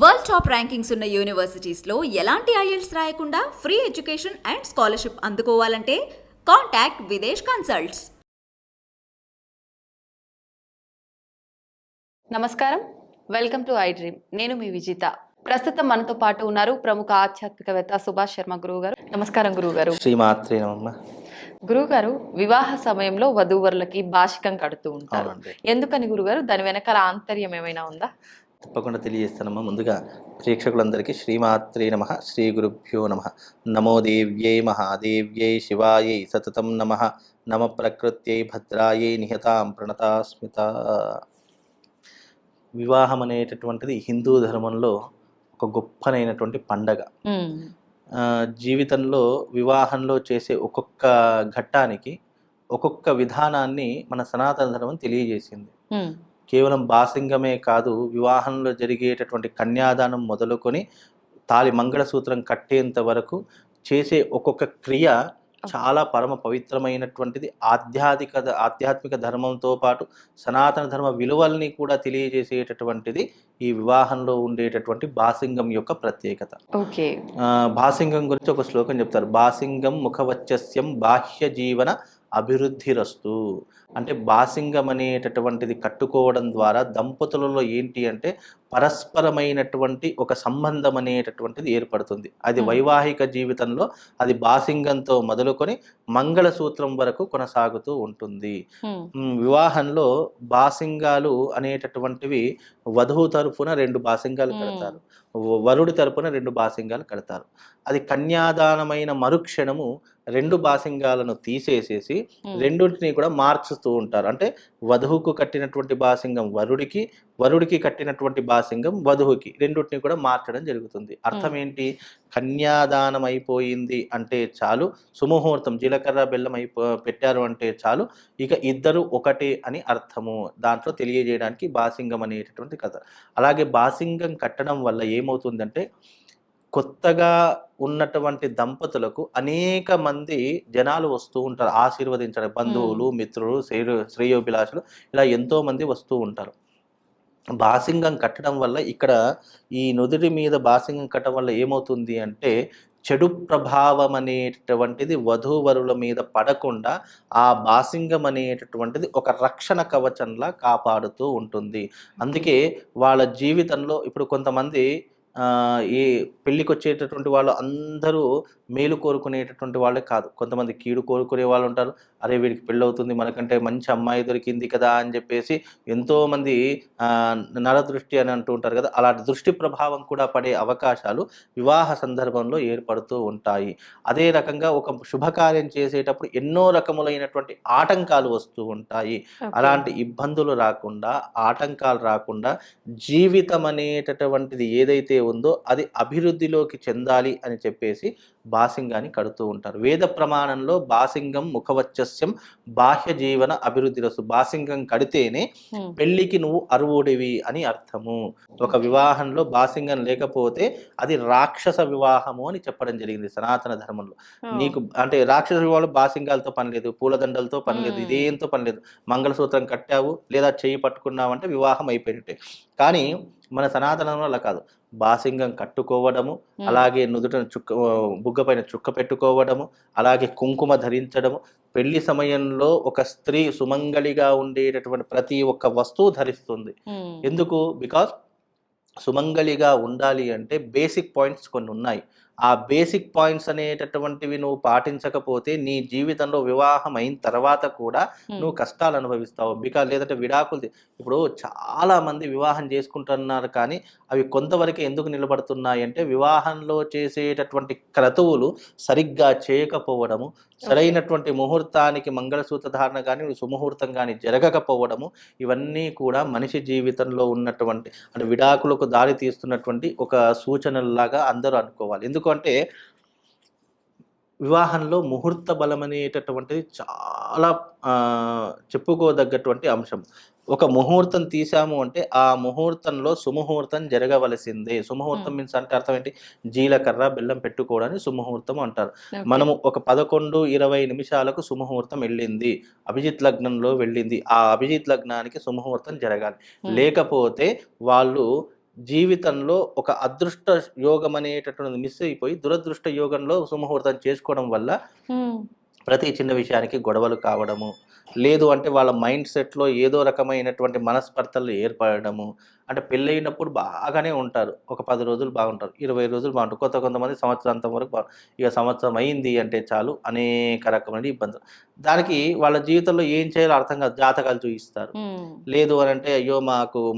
World top rankings ఉన్న యూనివర్సిటీస్లో ఎలాంటి IELTS రాయకుండా ఫ్రీ ఎడ్యుకేషన్ అండ్ స్కాలర్షిప్ అందుకోవాలంటే కాంటాక్ట్ విదేశ్ కన్సల్ట్స్. నమస్కారం, వెల్కమ్ టు ఐ డ్రీమ్. నేను మీ విజిత. ప్రస్తుతం మనతో పాటు ఉన్నారు ప్రముఖ ఆధ్యాత్మికవేత్త సుభాష్ శర్మ గురువు గారు. నమస్కారం గురువు గారు. శ్రీమాత్రే నమః. గురువు గారు, వివాహ సమయంలో వధూవరులకి భాషికం కడుతూ ఉంటారు. ఎందుకని గురుగారు? దాని వెనకాల ఆంతర్యం ఏమైనా ఉందా? తప్పకుండా తెలియజేస్తానమ్మా. ముందుగా ప్రేక్షకులందరికీ శ్రీమాత్రే నమః, శ్రీ గురుభ్యో నమః. నమో దేవ్యై మహాదేవ్యై శివాయై సతతం నమః. నమ ప్రకృత్యై భద్రాయై నిహతాం ప్రణతాస్మిత. వివాహం అనేటటువంటిది హిందూ ధర్మంలో ఒక గొప్పనైనటువంటి పండగ. జీవితంలో వివాహంలో చేసే ఒక్కొక్క ఘట్టానికి ఒక్కొక్క విధానాన్ని మన సనాతన ధర్మం తెలియజేసింది. కేవలం బాసింగమే కాదు, వివాహంలో జరిగేటటువంటి కన్యాదానం మొదలుకొని తాళి మంగళసూత్రం కట్టేంత వరకు చేసే ఒక్కొక్క క్రియ చాలా పరమ పవిత్రమైనటువంటిది. ఆధ్యాత్మిక ధర్మంతో పాటు సనాతన ధర్మ విలువల్ని కూడా తెలియజేసేటటువంటిది ఈ వివాహంలో ఉండేటటువంటి బాసింగం యొక్క ప్రత్యేకత. బాసింగం గురించి ఒక శ్లోకం చెప్తారు. బాసింగం ముఖవచ్చస్యం బాహ్య జీవన అభివృద్ధిరస్తు. అంటే బాసింగం అనేటటువంటిది కట్టుకోవడం ద్వారా దంపతులలో ఏంటి అంటే పరస్పరమైనటువంటి ఒక సంబంధం అనేటటువంటిది ఏర్పడుతుంది. అది వైవాహిక జీవితంలో అది బాసింగంతో మొదలుకొని మంగళసూత్రం వరకు కొనసాగుతూ ఉంటుంది. వివాహంలో బాసింగాలు అనేటటువంటివి వధువు తరపున 2 బాసింగాలు కడతారు, వరుడి తరపున 2 బాసింగాలు కడతారు. అది కన్యాదానమైన మరుక్షణము 2 బాసింగాలను తీసేసేసి రెండింటిని కూడా మార్చుతూ ఉంటారు. అంటే వధువుకు కట్టినటువంటి బాసింగం వరుడికి, వరుడికి కట్టినటువంటి బాసింగం వధువుకి, రెండింటిని కూడా మార్చడం జరుగుతుంది. అర్థం ఏంటి? కన్యాదానం అయిపోయింది అంటే చాలు, సుముహూర్తం జీలకర్ర బెల్లం పెట్టారు అంటే చాలు, ఇక ఇద్దరు ఒకటే అని అర్థము. దాంట్లో తెలియజేయడానికి బాసింగం అనేటటువంటి కథ. అలాగే బాసింగం కట్టడం వల్ల ఏమవుతుందంటే కొత్తగా ఉన్నటువంటి దంపతులకు అనేక మంది జనాలు వస్తూ ఉంటారు ఆశీర్వదించడం. బంధువులు, మిత్రులు, శ్రేయోభిలాషులు ఇలా ఎంతో మంది వస్తూ ఉంటారు. బాసింగం కట్టడం వల్ల ఇక్కడ ఈ నుదుటి మీద బాసింగం కట్టడం వల్ల ఏమవుతుంది అంటే చెడు ప్రభావం అనేటటువంటిది వధూవరుల మీద పడకుండా ఆ బాసింగం అనేటటువంటిది ఒక రక్షణ కవచంలా కాపాడుతూ ఉంటుంది. అందుకే వాళ్ళ జీవితంలో ఇప్పుడు కొంతమంది ఈ పెళ్ళికి వచ్చేటటువంటి వాళ్ళు అందరూ మేలు కోరుకునేటటువంటి వాళ్ళే కాదు. కొంతమంది కీడు కోరుకునే వాళ్ళు ఉంటారు. అరే వీడికి పెళ్ళి అవుతుంది, మనకంటే మంచి అమ్మాయి దొరికింది కదా అని చెప్పేసి ఎంతోమంది నరదృష్టి అని అంటూ ఉంటారు కదా, అలాంటి దృష్టి ప్రభావం కూడా పడే అవకాశాలు వివాహ సందర్భంలో ఏర్పడుతూ ఉంటాయి. అదే రకంగా ఒక శుభకార్యం చేసేటప్పుడు ఎన్నో రకములైనటువంటి ఆటంకాలు వస్తూ ఉంటాయి. అలాంటి ఇబ్బందులు రాకుండా, ఆటంకాలు రాకుండా జీవితం అనేటటువంటిది ఏదైతే ఉందో అది అభివృద్ధిలోకి చెందాలి అని చెప్పేసి బాసింగాన్ని కడుతూ ఉంటారు. వేద ప్రమాణంలో బాసింగం ముఖవచ్చస్యం బాహ్య జీవన అభివృద్ధిరస్తు. బాసింగం కడితేనే పెళ్లికి నువ్వు అర్హుడివి అని అర్థము. ఒక వివాహంలో బాసింగం లేకపోతే అది రాక్షస వివాహము అని చెప్పడం జరిగింది సనాతన ధర్మంలో. నీకు అంటే రాక్షస వివాహంలో బాసింగాలతో పని లేదు, పూలదండలతో పని లేదు, ఇదేంతో పని లేదు. మంగళసూత్రం కట్టావు లేదా చేయి పట్టుకున్నావంటే వివాహం అయిపోయినట్టే. కానీ మన సనాతనంలో అలా కాదు. బాసింగం కట్టుకోవడము, అలాగే నుదుట బుగ్గ పైన చుక్క పెట్టుకోవడము, అలాగే కుంకుమ ధరించడము, పెళ్లి సమయంలో ఒక స్త్రీ సుమంగళిగా ఉండేటటువంటి ప్రతి ఒక్క వస్తువు ధరిస్తుంది. ఎందుకు? బికాస్ సుమంగళిగా ఉండాలి అంటే బేసిక్ పాయింట్స్ కొన్ని ఉన్నాయి. ఆ బేసిక్ పాయింట్స్ అనేటటువంటివి నువ్వు పాటించకపోతే నీ జీవితంలో వివాహం అయిన తర్వాత కూడా నువ్వు కష్టాలు అనుభవిస్తావు. బికాజ్ లేదంటే విడాకులు. ఇప్పుడు చాలా మంది వివాహం చేసుకుంటున్నారు కానీ అవి కొంతవరకే ఎందుకు నిలబడుతున్నాయి అంటే వివాహంలో చేసేటటువంటి క్రతువులు సరిగ్గా చేయకపోవడము, సరైనటువంటి ముహూర్తానికి మంగళసూత్ర ధారణ కానీ సుముహూర్తం కానీ జరగకపోవడము, ఇవన్నీ కూడా మనిషి జీవితంలో ఉన్నటువంటి అంటే విడాకులకు దారి తీస్తున్నటువంటి ఒక సూచనలాగా అందరూ అనుకోవాలి. ఎందుకంటే వివాహంలో ముహూర్త బలం అనేటటువంటిది చాలా చెప్పుకోదగ్గటువంటి అంశం. ఒక ముహూర్తం తీసాము అంటే ఆ ముహూర్తంలో సుముహూర్తం జరగవలసిందే. సుముహూర్తం మీన్స్ అంటే అర్థం ఏంటి? జీలకర్ర బెల్లం పెట్టుకోవడానికి సుముహూర్తం అంటారు. మనము ఒక 11:20 నిమిషాలకు సుముహూర్తం వెళ్ళింది, అభిజిత్ లగ్నంలో వెళ్ళింది. ఆ అభిజిత్ లగ్నానికి సుముహూర్తం జరగాలి. లేకపోతే వాళ్ళు జీవితంలో ఒక అదృష్ట యోగం అనేటటువంటిది మిస్ అయిపోయి దురదృష్ట యోగంలో సుముహూర్తం చేసుకోవడం వల్ల ప్రతి చిన్న విషయానికి గొడవలు కావడము, లేదు అంటే వాళ్ళ మైండ్ సెట్లో ఏదో రకమైనటువంటి మనస్పర్ధలు ఏర్పడము. అంటే పెళ్ళయినప్పుడు బాగానే ఉంటారు. ఒక 10 రోజులు బాగుంటారు, 20 రోజులు బాగుంటారు. కొంతమంది సంవత్సరాంతం వరకు ఇక సంవత్సరం అయింది అంటే చాలు అనేక రకమైన ఇబ్బందులు. దానికి వాళ్ళ జీవితంలో ఏం చేయాలో అర్థం కాదు. జాతకాలు చూయిస్తారు. లేదు అని అంటే అయ్యో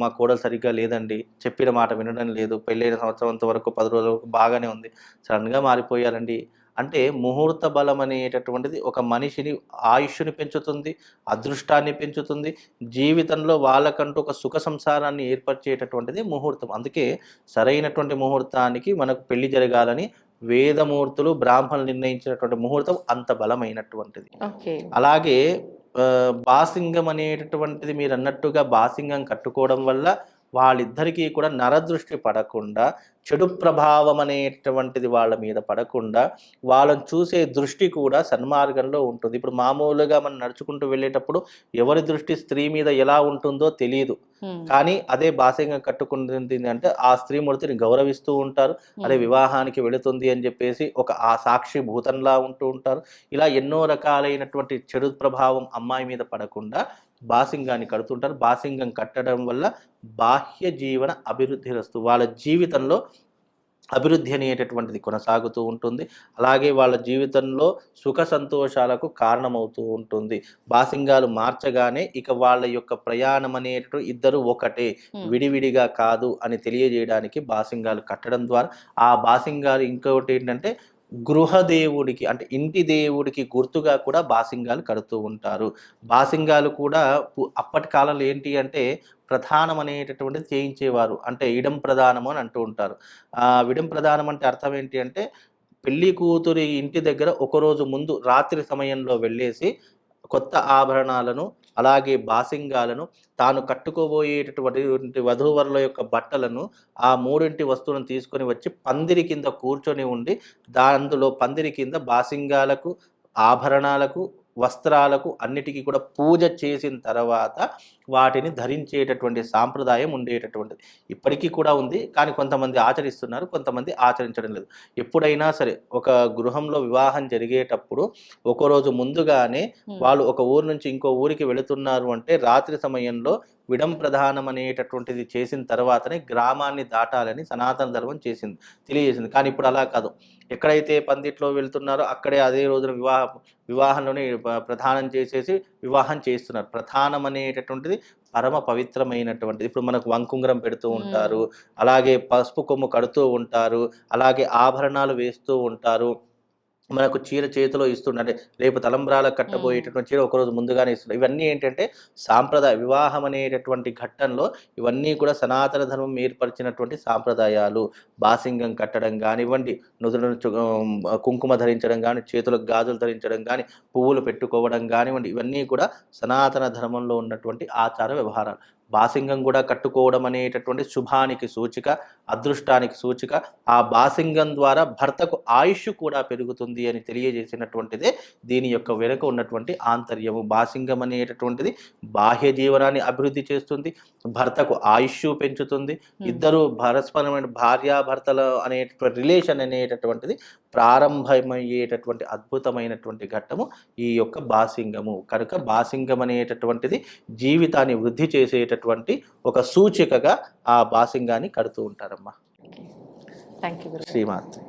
మా కోడలు సరిగ్గా లేదండి, చెప్పిన మాట వినడం లేదు, పెళ్ళైన సంవత్సరం వరకు 10 రోజుల వరకు బాగానే ఉంది, సడన్గా మారిపోయారండి. అంటే ముహూర్త బలం అనేటటువంటిది ఒక మనిషిని ఆయుష్ని పెంచుతుంది, అదృష్టాన్ని పెంచుతుంది, జీవితంలో వాళ్ళకంటూ ఒక సుఖ సంసారాన్ని ఏర్పరిచేటటువంటిది ముహూర్తం. అందుకే సరైనటువంటి ముహూర్తానికి మనకు పెళ్లి జరగాలని వేదమూర్తులు బ్రాహ్మణులు నిర్ణయించినటువంటి ముహూర్తం అంత బలమైనటువంటిది. అలాగే బాసింగం అనేటటువంటిది మీరు అన్నట్టుగా బాసింగం కట్టుకోవడం వల్ల వాళ్ళిద్దరికీ కూడా నరదృష్టి పడకుండా, చెడు ప్రభావం అనేటువంటిది వాళ్ళ మీద పడకుండా, వాళ్ళని చూసే దృష్టి కూడా సన్మార్గంలో ఉంటుంది. ఇప్పుడు మామూలుగా మనం నడుచుకుంటూ వెళ్ళేటప్పుడు ఎవరి దృష్టి స్త్రీ మీద ఎలా ఉంటుందో తెలియదు. కానీ అదే బాసింగం కట్టుకుంటుంది అంటే ఆ స్త్రీమూర్తిని గౌరవిస్తూ ఉంటారు. అదే వివాహానికి వెళుతుంది అని చెప్పేసి ఆ సాక్షి భూతంలా ఉంటూ ఉంటారు. ఇలా ఎన్నో రకాలైనటువంటి చెడు ప్రభావం అమ్మాయి మీద పడకుండా బాసింగాన్ని కడుతుంటారు. బాసింగం కట్టడం వల్ల బాహ్య జీవన అభివృద్ధి రస్తు, వాళ్ళ జీవితంలో అభివృద్ధి అనేటటువంటిది కొనసాగుతూ ఉంటుంది. అలాగే వాళ్ళ జీవితంలో సుఖ సంతోషాలకు కారణమవుతూ ఉంటుంది. బాసింగాలు మార్చగానే ఇక వాళ్ళ యొక్క ప్రయాణం అనేటటువంటి ఇద్దరు ఒకటే, విడివిడిగా కాదు అని తెలియజేయడానికి బాసింగాలు కట్టడం ద్వారా, ఆ బాసింగాలు ఇంకొకటి ఏంటంటే గృహదేవుడికి అంటే ఇంటి దేవుడికి గుర్తుగా కూడా బాసింగాలు కడుతూ ఉంటారు. బాసింగాలు కూడా అప్పటి కాలంలో ఏంటి అంటే ప్రధానం అనేటటువంటిది చేయించేవారు. అంటే ఇడం ప్రధానము అని అంటూ ఉంటారు. విడం ప్రధానం అంటే అర్థం ఏంటి అంటే పెళ్లి కూతురి ఇంటి దగ్గర ఒకరోజు ముందు రాత్రి సమయంలో వెళ్ళేసి కొత్త ఆభరణాలను, అలాగే బాసింగాలను, తాను కట్టుకోబోయేటటువంటి వధూవరుల యొక్క బట్టలను, ఆ 3 వస్తువులను తీసుకొని వచ్చి పందిరి కింద కూర్చొని ఉండి, అందులో పందిరి కింద బాసింగాలకు, ఆభరణాలకు, వస్త్రాలకు అన్నిటికీ కూడా పూజ చేసిన తర్వాత వాటిని ధరించేటటువంటి సాంప్రదాయం ఉండేటటువంటిది. ఇప్పటికీ కూడా ఉంది. కానీ కొంతమంది ఆచరిస్తున్నారు, కొంతమంది ఆచరించడం లేదు. ఎప్పుడైనా సరే ఒక గృహంలో వివాహం జరిగేటప్పుడు ఒకరోజు ముందుగానే వాళ్ళు ఒక ఊరు నుంచి ఇంకో ఊరికి వెళుతున్నారు అంటే రాత్రి సమయంలో విడం ప్రధానం అనేటటువంటిది చేసిన తర్వాతనే గ్రామాన్ని దాటాలని సనాతన ధర్మం తెలియజేసింది. కానీ ఇప్పుడు అలా కాదు. ఎక్కడైతే పందిట్లో వెళ్తున్నారో అక్కడే అదే రోజున వివాహంలోనే ప్రధానం చేసేసి వివాహం చేస్తున్నారు. ప్రధానం అనేటటువంటిది పరమ పవిత్రమైనటువంటిది. ఇప్పుడు మనకు వంకుంగరం పెడుతూ ఉంటారు, అలాగే పసుపు కొమ్ము కడుతూ ఉంటారు, అలాగే ఆభరణాలు వేస్తూ ఉంటారు, మనకు చీర చేతిలో ఇస్తుండే, అంటే రేపు తలంబ్రాలకు కట్టబోయేటటువంటి చీర ఒకరోజు ముందుగానే ఇస్తుండే. ఇవన్నీ ఏంటంటే సాంప్రదాయ వివాహం అనేటటువంటి ఘట్టంలో ఇవన్నీ కూడా సనాతన ధర్మం ఏర్పరిచినటువంటి సాంప్రదాయాలు. బాసింగం కట్టడం కానివ్వండి, నుదులను కుంకుమ ధరించడం కానీ, చేతులకు గాజులు ధరించడం కానీ, పువ్వులు పెట్టుకోవడం కానివ్వండి, ఇవన్నీ కూడా సనాతన ధర్మంలో ఉన్నటువంటి ఆచార వ్యవహారాలు. బాసింగం కూడా కట్టుకోవడం అనేటటువంటి శుభానికి సూచిక, అదృష్టానికి సూచిక. ఆ బాసింగం ద్వారా భర్తకు ఆయుష్ కూడా పెరుగుతుంది అని తెలియజేసినటువంటిదే దీని యొక్క వెనుక ఉన్నటువంటి ఆంతర్యము. బాసింగం అనేటటువంటిది బాహ్య జీవనాన్ని అభివృద్ధి చేస్తుంది, భర్తకు ఆయుష్ పెంచుతుంది, ఇద్దరు పరస్పరమైన భార్యాభర్తల అనేటటువంటి రిలేషన్ అనేటటువంటిది ప్రారంభమయ్యేటటువంటి అద్భుతమైనటువంటి ఘట్టము ఈ యొక్క బాసింగము. కనుక బాసింగం అనేటటువంటిది జీవితాన్ని వృద్ధి చేసేటటువంటి ఒక సూచికగా ఆ బాసింగాన్ని కడుతూ ఉంటారమ్మా. Thank you Srimata.